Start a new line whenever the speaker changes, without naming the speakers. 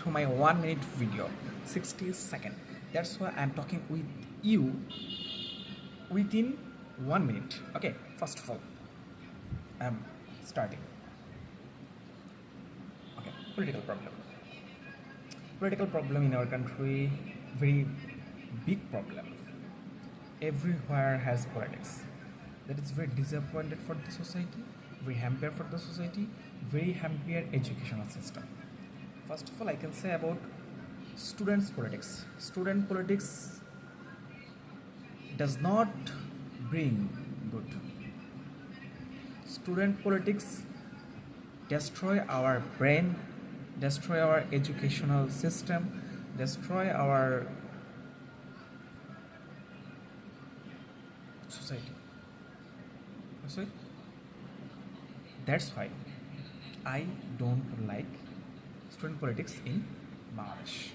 to my 1 minute video, 60 seconds. That's why I'm talking with you within 1 minute. Okay, first of all, I'm starting. Okay, political problem. Political problem in our country, very big problem. Everywhere has politics. That is very disappointed for the society, very hamper for the society, very hamper educational system. First of all, I can say about students politics. Student politics does not bring good. Student politics destroy our brain, destroy our educational system, destroy our society. So that's why I don't like student politics in March.